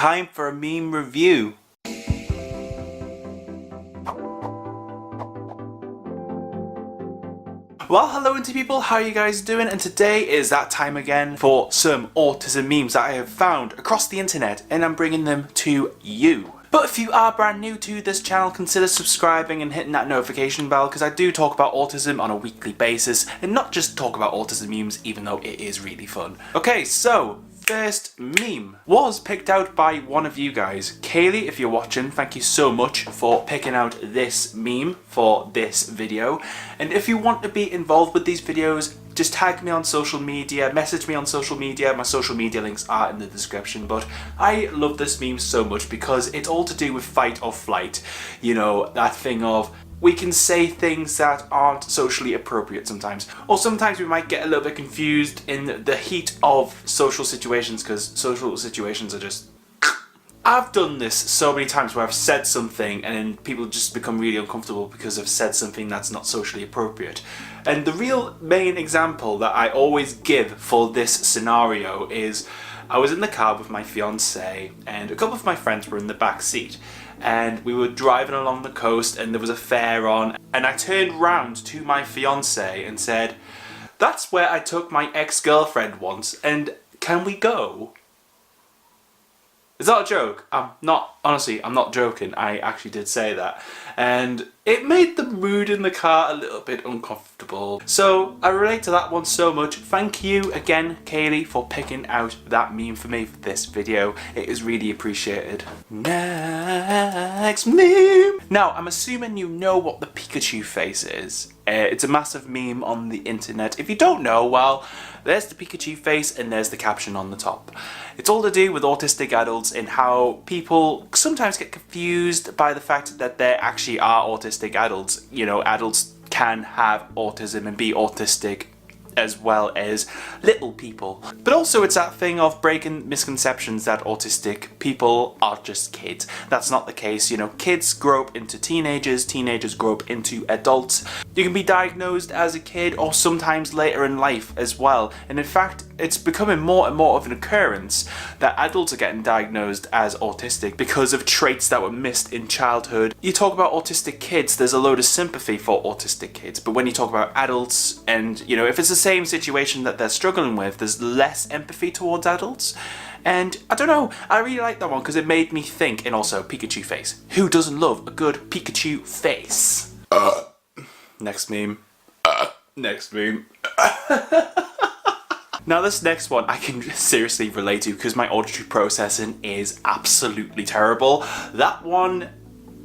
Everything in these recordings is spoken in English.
time for a meme review. Well, hello into people, how are you guys doing? And today is that time again for some autism memes that I have found across the internet, and I'm bringing them to you. But if you are brand new to this channel, consider subscribing and hitting that notification bell, because I do talk about autism on a weekly basis, and not just talk about autism memes, even though it is really fun. Okay, so first meme was picked out by one of you guys. Kaylee, if you're watching, thank you so much for picking out this meme for this video. And if you want to be involved with these videos, just tag me on social media, message me on social media. My social media links are in the description. But I love this meme so much because it's all to do with fight or flight. You know, that thing of we can say things that aren't socially appropriate sometimes. Or sometimes we might get a little bit confused in the heat of social situations, because social situations are just... I've done this so many times where I've said something and then people just become really uncomfortable because I've said something that's not socially appropriate. And the real main example that I always give for this scenario is I was in the car with my fiance and a couple of my friends were in the back seat. And we were driving along the coast and there was a fair on, and I turned round to my fiance and said, "That's where I took my ex-girlfriend once, and can we go?" Is that a joke? Honestly, I'm not joking. I actually did say that. And it made the mood in the car a little bit uncomfortable. So I relate to that one so much. Thank you again, Kaylee, for picking out that meme for me for this video. It is really appreciated. Next meme! Now, I'm assuming you know what the Pikachu face is. It's a massive meme on the internet. If you don't know, well, there's the Pikachu face and there's the caption on the top. It's all to do with autistic adults and how people sometimes get confused by the fact that there actually are autistic adults. You know, adults can have autism and be autistic as well as little people. But also it's that thing of breaking misconceptions that autistic people are just kids. That's not the case. You know, kids grow up into teenagers, teenagers grow up into adults. You can be diagnosed as a kid or sometimes later in life as well. And in fact, it's becoming more and more of an occurrence that adults are getting diagnosed as autistic because of traits that were missed in childhood. You talk about autistic kids, there's a load of sympathy for autistic kids. But when you talk about adults and, you know, if it's the same situation that they're struggling with, there's less empathy towards adults. And I don't know, I really like that one because it made me think. And also Pikachu face. Who doesn't love a good Pikachu face? Next meme. Next meme. Now this next one I can seriously relate to because my auditory processing is absolutely terrible. That one,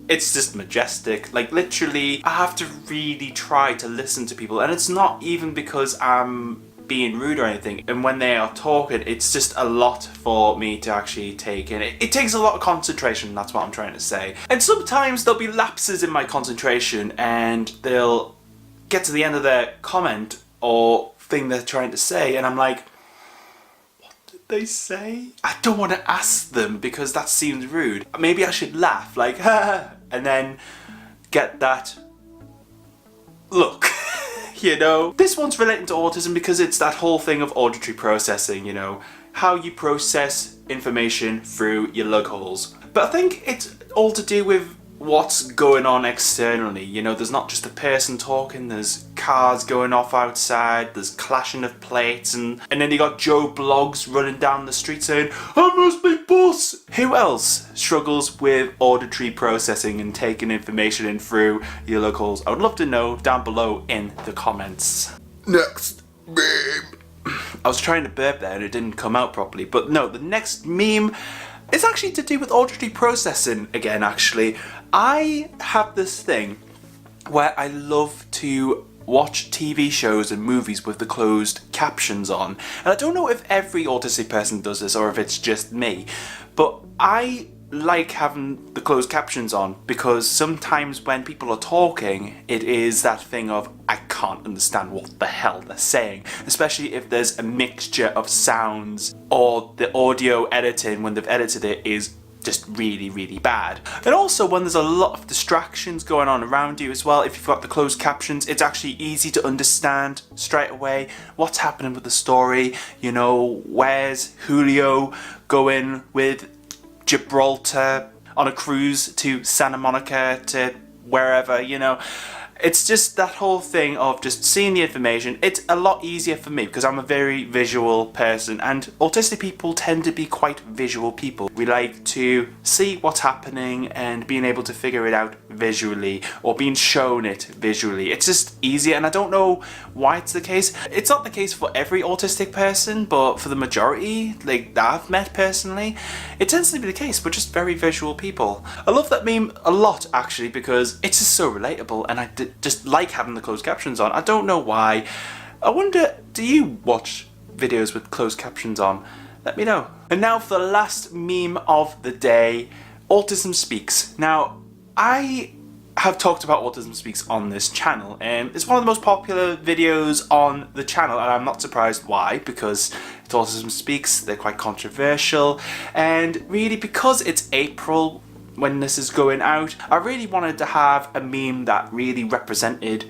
it's just Majestic. Like literally, I have to really try to listen to people, and it's not even because I'm being rude or anything. And when they are talking, it's just a lot for me to actually take in. It takes a lot of concentration, that's what I'm trying to say. And sometimes there'll be lapses in my concentration and they'll get to the end of their comment or thing they're trying to say and I'm like, what did they say? I don't want to ask them because that seems rude. Maybe I should laugh like, ha, and then get that look. You know, this one's relating to autism because it's that whole thing of auditory processing, you know, how you process information through your lug holes. But I think it's all to do with what's going on externally. You know, there's not just a person talking, there's cars going off outside, there's clashing of plates, and then you got Joe Blogs running down the street saying, "I must be boss." Who else struggles with auditory processing and taking information in through your lug holes? I would love to know down below in the comments. Next meme. I was trying to burp there and it didn't come out properly, but no, the next meme is actually to do with auditory processing again, actually. I have this thing where I love to watch TV shows and movies with the closed captions on. And I don't know if every autistic person does this or if it's just me, but I like having the closed captions on because sometimes when people are talking, it is that thing of I can't understand what the hell they're saying, especially if there's a mixture of sounds or the audio editing when they've edited it is just really, really bad. And also when there's a lot of distractions going on around you as well, if you've got the closed captions, it's actually easy to understand straight away what's happening with the story. You know, where's Julio going with Gibraltar on a cruise to Santa Monica to wherever, you know. It's just that whole thing of just seeing the information. It's a lot easier for me because I'm a very visual person, and autistic people tend to be quite visual people. We like to see what's happening and being able to figure it out visually, or being shown it visually. It's just easier, and I don't know why it's the case. It's not the case for every autistic person, but for the majority, like that I've met personally, it tends to be the case. We're just very visual people. I love that meme a lot actually because it's just so relatable, and I just like having the closed captions on. I don't know why. I wonder, do you watch videos with closed captions on? Let me know. And now for the last meme of the day, Autism Speaks. Now, I have talked about Autism Speaks on this channel, and it's one of the most popular videos on the channel, and I'm not surprised why, because it's Autism Speaks, they're quite controversial, and really because it's April when this is going out, I really wanted to have a meme that really represented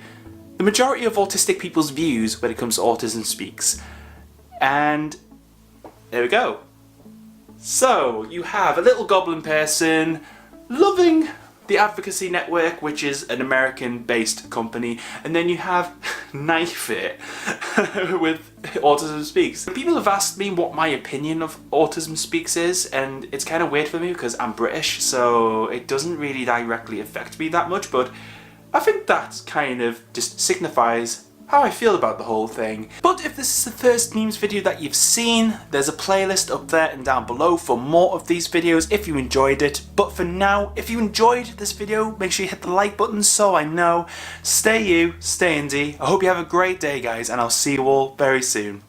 the majority of autistic people's views when it comes to Autism Speaks. And there we go. So you have a little goblin person loving the Advocacy Network, which is an American-based company, and then you have Knife It with Autism Speaks. People have asked me what my opinion of Autism Speaks is, and it's kind of weird for me because I'm British, so it doesn't really directly affect me that much, but I think that kind of just signifies how I feel about the whole thing. But if this is the first memes video that you've seen, there's a playlist up there and down below for more of these videos if you enjoyed it. But for now, if you enjoyed this video, make sure you hit the like button so I know. Stay you, stay indie. I hope you have a great day, guys, and I'll see you all very soon.